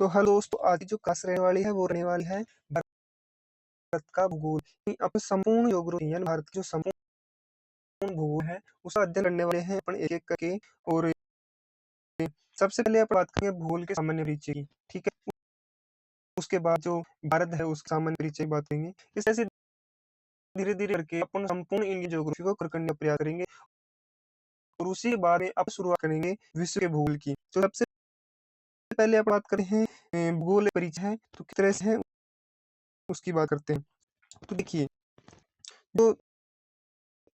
तो हेलो दोस्तों, आज की जो क्लास रहने वाली है वो रहने वाली है भारत का भूगोल। अपने संपूर्ण ज्योग्राफी यानी भारत की जो संपूर्ण भूगोल है उसका अध्ययन करने वाले हैं अपन एक एक करके। और सबसे पहले अपन बात करेंगे भूगोल के सामान्य परिचय की, ठीक है। उसके बाद जो भारत है उसके सामान्य परिचय की बात करेंगे। इस तरह से धीरे धीरे करके अपन संपूर्ण इंडियन ज्योग्राफी को कवर करने का प्रयास करेंगे और उसी के बाद में अब शुरुआत करेंगे विश्व के भूगोल की। तो सबसे पहले आप बात करें हैं भूगोल परिचय है तो किस तरह से है उसकी बात करते हैं। तो देखिए, जो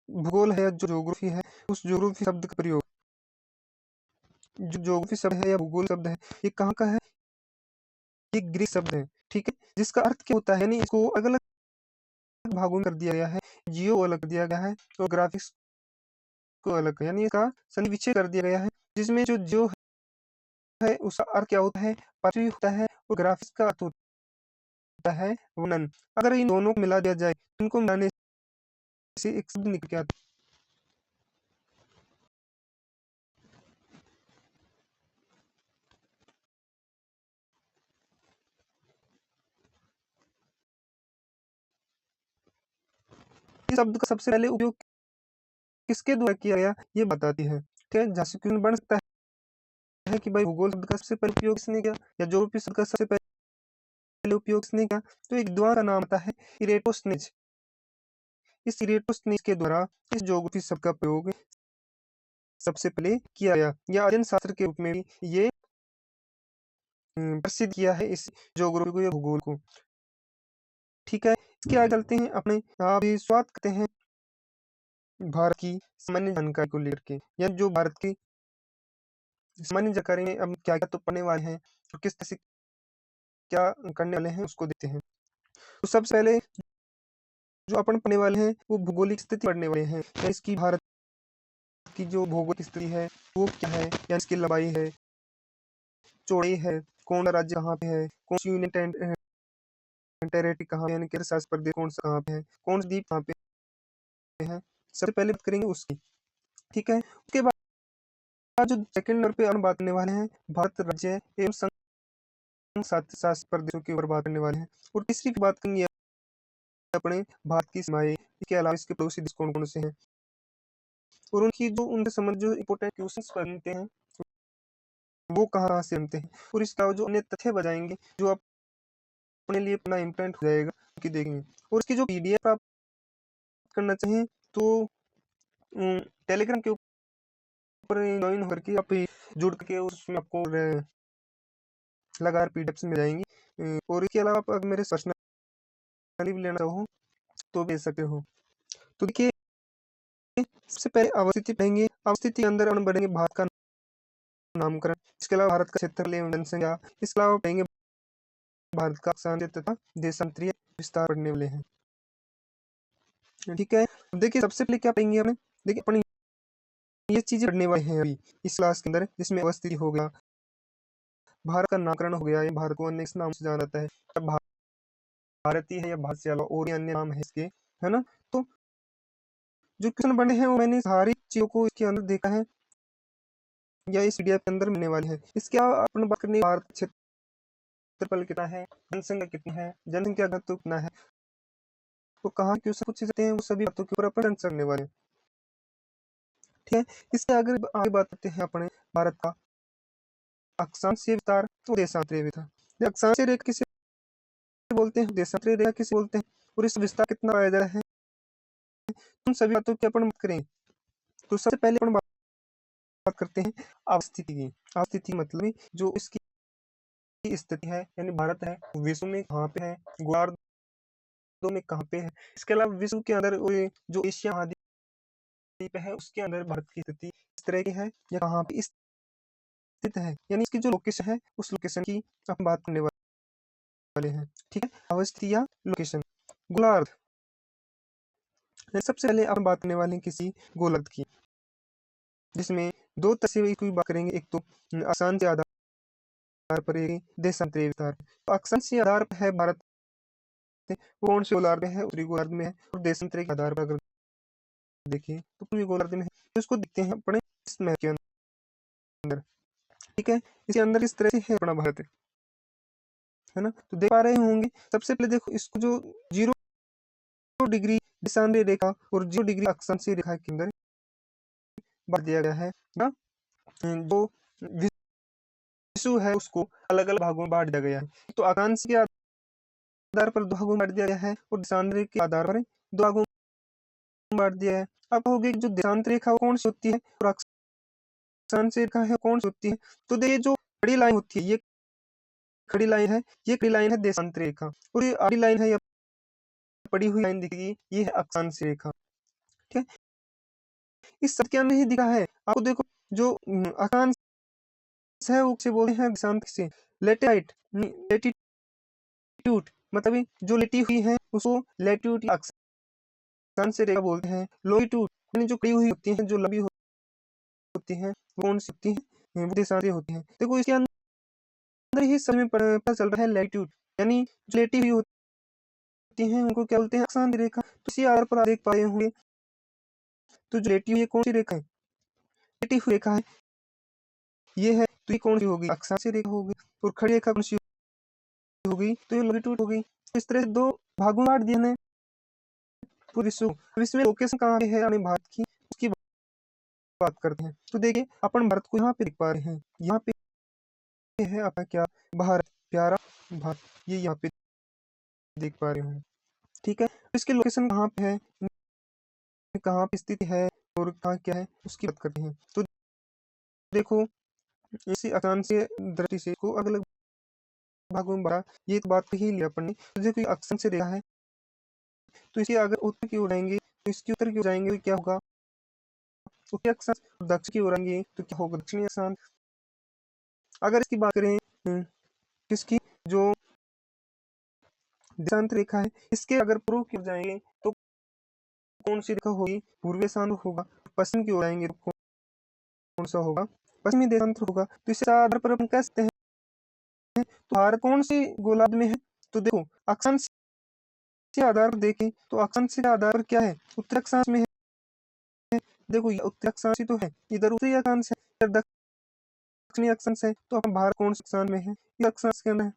भूगोल है, जो ज्योग्राफी है, उस ज्योग्राफी शब्द का प्रयोग, जो ज्योग्राफी शब्द है या भूगोल शब्द है, ये कहाँ का है? ये ग्रीक शब्द है, ठीक है। जिसका अर्थ क्या होता है, यानी इसको अलग अलग भागों में कर दिया गया है। जियो अलग कर दिया गया है और ग्राफिक्स को अलग, यानी इसका सन्निविच्छेद कर दिया गया है। जिसमें जो जियो है उसका अर्थ क्या होता है? पृथ्वी होता है, और ग्राफिक्स का अर्थ होता है वर्णन। अगर इन दोनों को मिला दिया जाए, इनको मिलाने से एक शब्द निकल के आता है। इस शब्द का सबसे पहले उपयोग किसके द्वारा किया गया ये बताती है, ठीक है। जैसे क्यों बन सकता है कि भाई भूगोल शब्द का सबसे पहले उपयोग किसने किया या ज्योग्राफी शब्द का सबसे पहले उपयोग किसने किया? तो एक विद्वान का नाम आता है इरेटोस्थनीज। इस इरेटोस्थनीज के द्वारा इस ज्योग्राफी शब्द का प्रयोग सबसे पहले किया गया, या अध्ययन शास्त्र के रूप में भी ये प्रसिद्ध किया है इस ज्योग्राफी को या भूगोल को, ठीक है। इसके आगे चलते हैं, अपने आप शुरुआत करते हैं भारत की सामान्य जानकारी को लेकर के, या जो भारत की सामान्य जानकारी में अब क्या क्या तो पढ़ने वाले हैं और किस तरह से क्या करने वाले हैं उसको देखते हैं। तो सबसे पहले जो अपन पढ़ने वाले हैं वो भौगोलिक स्थिति पढ़ने वाले हैं, या इसकी भारत की जो भौगोलिक स्थिति है वो क्या है, या इसकी लंबाई है, चौड़ाई है, कौन सा राज्य कहाँ पे है, कौन सी यूनियन टेरिटरी कहाँ पे है, यानी केंद्र शासित प्रदेश कौन सा कहाँ पे है, कौन सा द्वीप कहाँ पे है। सबसे पहले बात करेंगे उसकी, ठीक है। उसके बाद जो सेकंड नंबर पे हम बात करने वाले हैं भारत राज्य एवं संघ शासित प्रदेशों की ओर बात करने वाले हैं। और तीसरी की बात करेंगे अपने भारत की सीमाएं, इसके अलावा इसके पड़ोसी देश कौन कौन से हैं, और उनकी जो उनसे संबंधित जो इम्पोर्टेंट क्वेश्चंस बनते हैं वो कहाँ कहाँ से बनते हैं, और इसके अलावा जो अन्य तथ्य बताएंगे जो अपने लिए अपना इम्पोर्टेंट हो जाएगा कि देखेंगे। और इसकी जो पीडीएफ प्राप्त करना चाहें तो टेलीग्राम के ऊपर ज्वाइन होकर के आप जुड़ के उसमें आपको लगातार पीडीएफ मिल जाएंगी। और इसके अलावा आप अगर मेरे पर्सनली भी लेना चाहो तो भेज सकते हो। तो देखिए, सबसे पहले अवस्थिति पढ़ेंगे। अवस्थिति के अंदर हम बढ़ेंगे भारत का नामकरण, इसके अलावा भारत का क्षेत्र एवं जनसंख्या, इसके अलावा पढ़ेंगे भारत का अक्षांशीय तथा देशांतरीय विस्तार पढ़ने वाले हैं, ठीक है। अब देखिए, सबसे पहले क्या पढ़ेंगे अपने, देखिए अपनी ये चीजें पढ़ने वाले हैं अभी इस क्लास के अंदर, जिसमें अवस्थिति हो गया, भारत का नामकरण हो गया, ये भारत को अन्य नाम से जाना जाता है, अब भारतीय है या भारत से अलावा और भी अन्य नाम है इसके, है ना। तो जो क्वेश्चन बने हैं वो मैंने सारी चीजों को इसके अंदर देखा है या इस पीडीएफ के अंदर मिलने वाले हैं। इसके अलावा अपन बात करनी, भारत क्षेत्रफल कितना है, जनसंख्या कितनी है, जनसंख्या घनत्व कितना है, वो कहाँ क्यों सब पूछे जाते हैं, वो सभी बातों के ऊपर अपन आंसर करने वाले हैं, ठीक है। इसके आगे आगे बात करते हैं अपने भारत का अक्षांशीय विस्तार और देशांतरीय विस्तार। अक्षांशीय रेखा किसे बोलते हैं, देशांतरीय रेखा किसे बोलते हैं, और इस विस्तार कितना पाया जा रहा है, उन सभी बातों की अपन बात करेंगे। तो सबसे पहले अपन बात करते हैं अवस्थिति की। अवस्थिति मतलब जो इसकी स्थिति है, यानी भारत है विश्व में कहाँ पे है, गोलार्ध में कहाँ पे है। इसके अलावा विश्व के अंदर जो एशिया महाद्वीप है उसके अंदर भारत की स्थिति इस तरह की है या कहाँ पे स्थित है, यानी इसकी जो लोकेशन है उस लोकेशन की हम बात करने वाले हैं, ठीक है। अवस्थिति या लोकेशन। गोलार्ध, सबसे पहले हम बात करने वाले हैं किसी गोलार्ध की, जिसमें दो तरह से कोई बात करेंगे, एक तो आसान के आधार पर, एक देशांतरीय विस्तार। तो अक्षांशीय आधार पर है भारत, वो कौन से गोलार्ध में है, उत्तरी गोलार्ध में है। और देशांतरीय के आधार पर अगर देखिए तो पूर्वी गोलार्ध में है। तो इसको देखते हैं अपने इस मैप के अंदर, ठीक है। इसके अंदर इस तरह से है अपना भारत, है ना। तो देख पा रहे होंगे, सबसे पहले देखो इसको जो 0 डिग्री देशांतरी रेखा और 0 डिग्री अक्षांशीय रेखा के अंदर बांट दिया गया है ना। जो विश्व है उसको अलग अलग भागों में बांट दिया गया है। तो अक्षांश के आधार पर 2 भागों में बांट दिया गया है और देशांतरी के आधार पर 2 भागों में बांट दिया है। अब कहोगे जो देशांतरी रेखा कौन सी होती है और अक्षांशीय रेखा है कौन सी होती है। तो देखिए जो खड़ी लाइन होती है, ये खड़ी लाइन है, ये खड़ी लाइन है देशांतरी रेखा, और ये आड़ी लाइन है, ये पड़ी हुई लाइन दिखेगी, ये है अक्षांशीय रेखा। ठीक है, इस सब के अंदर ही दिखा है आपको। देखो जो अक्षांश है उसे बोलते हैं देशांतर से लेटाइट लैटिट्यूड, मतलब जो लेटी हुई है उसको लैटिट्यूड अक्षांशीय रेखा बोलते हैं। लॉन्गिट्यूड यानी जो खड़ी हुई होती है, जो लंबी होती है, वो कौन सी होती है, वो देशांतरी होती है। देखो इसके अंदर ही समझ में पता चल रहा है लैटिट्यूड यानी जो लेटी हुई होती है उनको क्या बोलते हैं, अक्षांशीय रेखा। तो इसी आधार पर आप देख पाए होंगे, तो जो लेटी हुई है कौन सी रेखा है, लेटी हुई रेखा है ये है, तो ये कौन सी होगी, अक्षांशीय रेखा होगी। और खड़ी रेखा कौन सी होगी, तो ये लॉन्गिट्यूड होगी। इस तरह से 2 भागों में बांट दिया है पूरे विश्व। अब इसमें लोकेशन कहाँ पे है अपने भारत की, उसकी बात करते हैं। तो देखिए अपन भारत को यहाँ पे देख पा रहे हैं, यहाँ पे है अपना क्या, भारत, प्यारा भारत, ये यहाँ पे देख पा रहे हैं। ठीक है, तो इसकी लोकेशन कहाँ पे है, कहाँ पे स्थित है और कहाँ क्या है उसकी बात करते हैं। तो देखो इसी अक्षांशीय दृष्टि से को अलग अलग भागों में बांटा, ये तो बात ही लिया अपन ने। तो देखो ये अक्षांशीय रेखा है, तो इसकी अगर उत्तर की ओर आएंगे तो इसकी उत्तर की ओर जाएंगे तो क्या होगा, उत्तरी अक्षांश। दक्षिण की ओर आएंगे तो क्या होगा, दक्षिणी अक्षांश। अगर इसकी बात करें किसकी, जो देशांतर रेखा है, इसके अगर पूर्व की ओर जाएंगे तो कौन सी रेखा होगी, पूर्वी देशांतर होगा। पश्चिम की ओर आएंगे तो कौन सा होगा, पश्चिमी देशांतर होगा। तो इस आधार पर अपन कह सकते हैं तो भारत कौन सी गोलार्ध में है। तो देखो अक्षांश के आधार पर देखें तो अक्षांश के आधार पर क्या है, उत्तरी अक्षांश में है। देखो ये उत्तरी अक्षांश ही तो है, इधर उत्तरी अक्षांश है, इधर दक्षिणी अक्षांश है। तो अपन भारत कौन से अक्षांश में है, ये अक्षांश के अंदर है।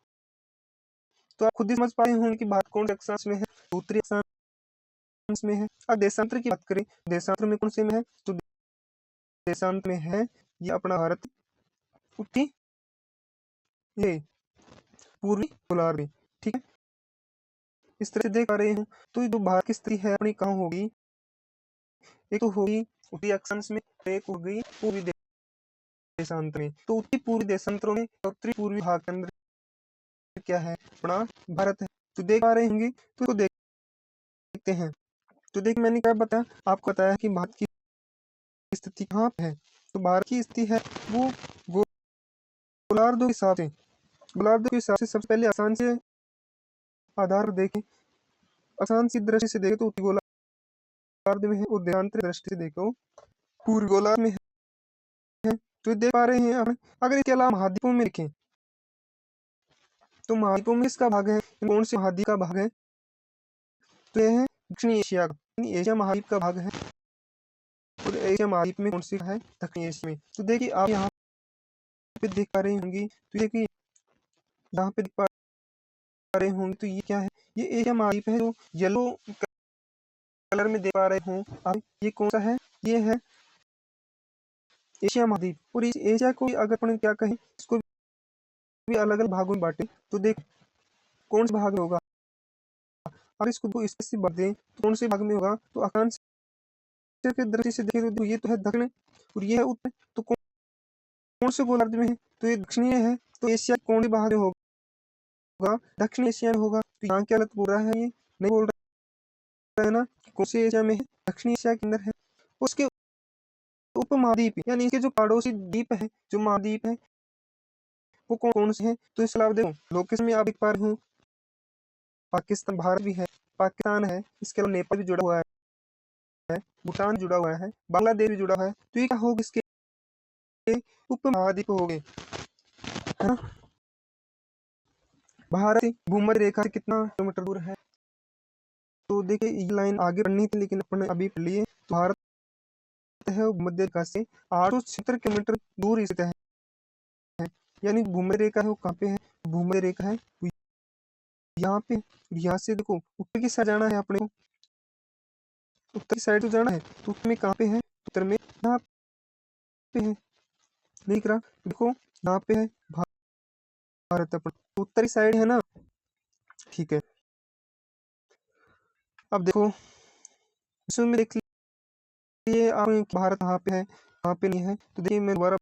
तो आप खुद ही समझ पाए होंगे कि भारत कौन से अक्षांश में है, उत्तरी अक्षांश में है। अब देशांतर की बात करें, देशांतर में कौन से में है, तो देशांतर में है ये अपना भारत उत्तरी ये पूर्वी गोलार्ध में। ठीक है, इस तरह से देख पा रहे हैं। तो जो भारत की स्थिति है अपनी कहाँ होगी, एक तो होगी उत्तरी अक्षांश में, एक होगी पूर्वी देशांतर में। तो उत्तरी पूर्वी देशांतरों में उत्तरी पूर्वी भाग के अंदर क्या है, अपना भारत है। तो देख पा रहे होंगे, तो देखते हैं। तो देख मैंने क्या बताया, आपको बताया कि भारत की स्थिति कहाँ पे है। तो भारत की स्थिति है वो गोलार्धों के हिसाब से, गोलार्धों के हिसाब से सबसे पहले आसान से आधार पर देखें, आसान सी दृष्टि से देखें तो उत्तरी गोलार्ध में है, और देशांतर दृष्टि से देखो पूर्वी गोलार्ध में है। तो देख पा रहे हैं आप। अगर इसके अलावा महाद्वीपों में देखें तो महाद्वीपों में इसका भाग है, कौन से महाद्वीप का भाग है, तो यह है दक्षिणी एशिया का, एशिया महाद्वीप का भाग है। और एशिया महाद्वीप में कौन सी है, दक्षिणी एशिया में। तो देखिए आप यहाँ पे देख पा रहे होंगी, तो देखिए यहाँ पे देख पा रहे होंगे, तो ये क्या है, ये एशिया महाद्वीप है। जो येलो कलर में देख पा रहे हो आप, ये कौन सा है, ये है एशिया महाद्वीप। और इस एशिया को अगर अपन क्या कहें, इसको भी अलग अलग भागों में बांटे, तो देख कौन सा भाग में होगा। अगर इसको दो इससे बांट दें तो कौन से भाग में होगा, तो आकांक्ष के दृष्टि से देखें तो ये तो है दक्षिण और ये है उत्तर। तो कौन से गोलार्ध में है, तो ये दक्षिणीय है। तो एशिया कौन से भाग में होगा, दक्षिण एशिया में होगा। तो यहाँ क्या गलत बोल रहा है, ये नहीं बोल रहा है ना, कौन से एशिया में है, दक्षिणी एशिया के अंदर है। उसके उप महाद्वीप यानी इसके जो पड़ोसी द्वीप है, जो महाद्वीप है, वो कौन कौन से हैं। तो इस अलावा देखो लोकेशन में आप देख पा रहे हो, पाकिस्तान, भारत भी है, पाकिस्तान है, इसके अलावा नेपाल भी जुड़ा हुआ है, भूटान जुड़ा हुआ है, बांग्लादेश भी जुड़ा हुआ है। तो ये क्या होगा, इसके उप महाद्वीप हो गए, है ना। भारत भूमध्य रेखा से कितना किलोमीटर दूर है, तो देखिए ये लाइन आगे पढ़नी थी लेकिन अपन ने अभी पढ़ लिए। तो भारत है भूमध्य रेखा से 870 किलोमीटर दूर स्थित है। यानी भूमध्य रेखा है वो कहाँ पे है, भूमध्य रेखा है यहाँ पे, यहाँ से देखो उत्तर की साइड जाना है अपने को, उत्तर की साइड तो जाना है, तो उत्तर में कहाँ पे है, उत्तर में यहाँ पे है, नहीं दिख रहा, देखो यहाँ पे है भारत अपन, तो उत्तरी साइड है ना, ठीक है। अब देखो इसमें देख लिए आप भारत कहाँ पे है, कहाँ पे नहीं है, तो देखिए मैं दोबारा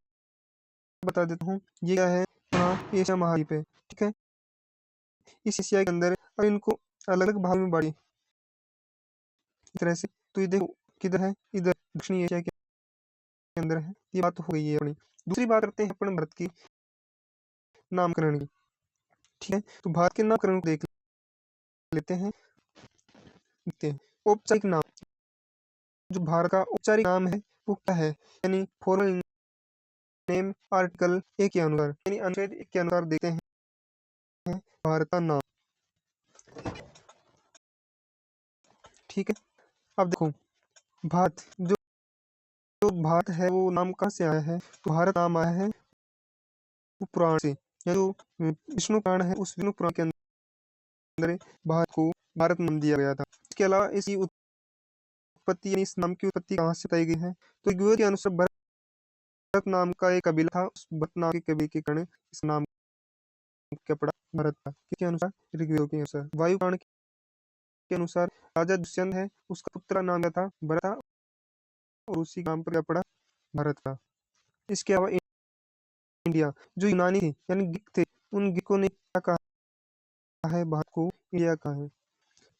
बता देता हूँ, ये क्या है, यहाँ एशिया महाद्वीप है, ठीक है। इस एशिया के अंदर अब इनको अलग अलग भाग में बांटी इस तरह से, तो ये देखो किधर है, इधर दक्षिणी एशिया के अंदर है, ये बात तो हो गई है अपनी। दूसरी बात करते हैं अपन भारत की नामकरण की, ठीक है। तो भारत के नामकरण को देख लेते हैं, देखते हैं औपचारिक नाम, जो भारत का औपचारिक नाम है वो क्या है, यानी फॉर्मल नेम आर्टिकल ए के अनुसार, यानी अनुच्छेद 1 के अनुसार देखते हैं भारत का नाम, ठीक है। अब देखो भारत जो जो भारत है वो नाम कहाँ से आया है, तो भारत नाम आया है वो पुराण से, या जो विष्णु पुराण है उस विष्णु पुराण के अंदर भारत को भारत नाम दिया गया था। इसके अलावा इसकी उत्पत्ति यानी इस नाम की उत्पत्ति कहाँ से बताई गई है, तो ऋग्वेद के अनुसार भरत नाम का एक कबीला था, उस भरत नाम के कबीले के कारण इस नाम क्या पड़ा, भरत था, किसके अनुसार, ऋग्वेद के अनुसार। वायु पुराण के अनुसार राजा दुष्यंत है, उसका पुत्र का नाम क्या था, भरत था, और उसी नाम पर क्या पड़ा, भारत का। इसके अलावा इंडिया, जो यूनानी थे यानी ग्रीक थे, उन ग्रीकों ने क्या कहा है, भारत को इंडिया कहा है,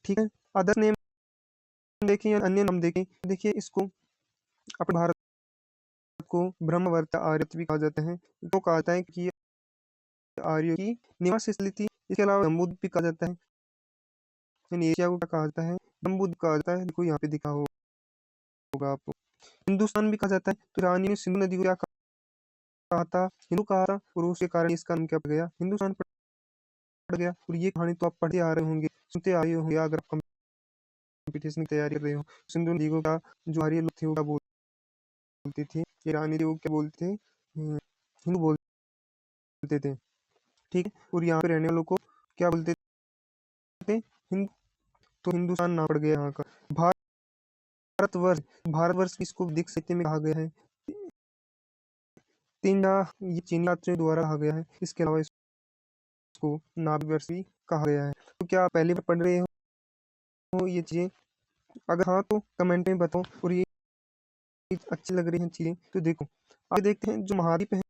ठीक है। अदर नेम देखें या अन्य नाम देखें, देखिए इसको अपने भारत को ब्रह्मवर्त आर्यत भी कहा जाता है, तो कहा जाता है कि आर्यों की निवास स्थली थी। इसके अलावा जम्बूद्वीप भी कहा जाता है, यानी एशिया को क्या कहा जाता है, जम्बूद्वीप कहा जाता है, देखो यहाँ पे दिखा होगा आपको। हिंदुस्तान भी कहा जाता है, तो ईरानी ने सिंधु नदी को क्या कहा था, हिंदू कहा था, और उसके कारण इसका नाम क्या पड़ गया, हिंदुस्तान पड़ गया। और ये कहानी तो आप पढ़ते आ रहे होंगे, सुनते आ रहे होंगे, अगर आप कंपटीशन की तैयारी कर रहे हो। सिंधु नदी को का जो आर्य लोग थे वो क्या बोलते थे, ईरानी लोग क्या बोलते थे, हिंदू बोलते थे, ठीक है। और यहाँ पे रहने वालों को क्या बोलते थे, हिंदू, तो हिंदुस्तान नाम पड़ गया यहाँ का। भारतवर्ष, भारतवर्ष इसको दिख साहित्य में कहा गया है, ये चीनी यात्रियों द्वारा कहा गया है। इसके अलावा इसको नाभिक वर्ष भी कहा गया है। तो क्या आप पहले बार पढ़ रहे हो ये चीजें, अगर हाँ तो कमेंट में बताओ, और ये अच्छी लग रही हैं चीजें तो देखो। आगे देखते हैं जो महाद्वीप है,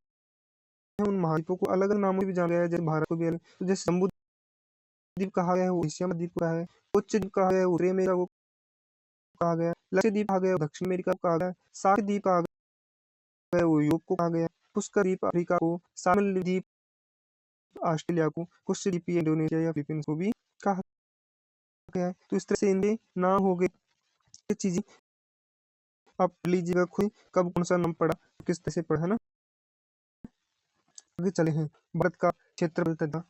उन महाद्वीपों को अलग अलग नामों से भी जाना गया है, जैसे भारत को भी अलग, तो जैसे जम्बू द्वीप कहा गया है वो एशिया महाद्वीप का है, उच्च द्वीप कहा गया है उत्तरी अमेरिका को कहा गया, लक्षद्वीप कहा गया दक्षिण अमेरिका को कहा गया, सार्क द्वीप कहा गया वो यूरोप को कहा गया, पुष्कर द्वीप अफ्रीका को, सामल द्वीप ऑस्ट्रेलिया को, कुछ द्वीप इंडोनेशिया या फिलीपींस को भी कहा गया है। तो इस तरह से इनके नाम हो गए, ये चीजें आप लीजिएगा खुद, कब कौन सा नाम पड़ा, किस तरह से पढ़ा, है ना। आगे चले हैं, भारत का क्षेत्रफल तथा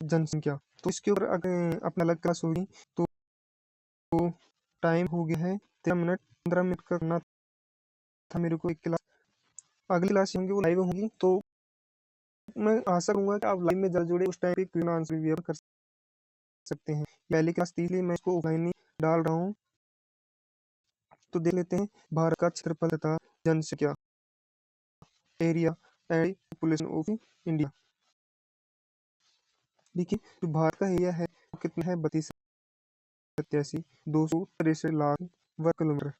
जनसंख्या, तो इसके ऊपर अगर अपना अलग क्लास होगी, तो टाइम हो गया है 13 मिनट, 15 मिनट करना था मेरे को एक क्लास, अगली क्लास होंगी वो लाइव होंगी, तो मैं आशा करूंगा कि आप लाइव में जल्द जुड़े, उस टाइम पे क्वेश्चन आंसर भी कर सकते हैं। पहली क्लास थी इसलिए मैं इसको ऑफलाइन ही डाल रहा हूँ। तो देख लेते हैं भारत का क्षेत्रफल तथा जनसंख्या, area and population of India. देखिए जो भारत का एरिया है वो कितना है, 32,87,263 लाख वर्ग किलोमीटर,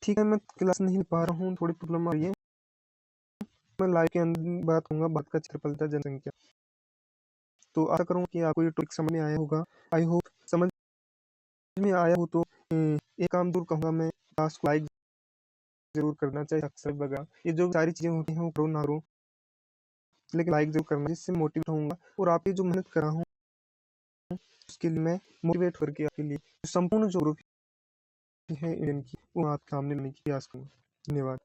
ठीक है। मैं क्लास नहीं ले पा रहा हूँ, थोड़ी प्रॉब्लम आ रही है, मैं लाइव के अंदर बात करूंगा भारत का क्षेत्रफल तथा जनसंख्या। तो आशा करूंगा कि आपको ये टॉपिक समझ में आया होगा, आई होप समझ में आया हो तो एक काम जरूर कहूँगा मैं, क्लास को लाइक जरूर करना, चाहे सब्सक्राइब वगैरह ये जो सारी चीजें होती हैं वो करो ना करो, लेकिन लाइक जरूर करना, जिससे मोटिवेट होऊंगा, और आप ये जो मेहनत कर रहा हूँ उसके लिए मैं मोटिवेट करके आपके लिए संपूर्ण जो ग्रुप है इंडियन की वो आपके सामने लाने की प्रयास करूँगा। धन्यवाद।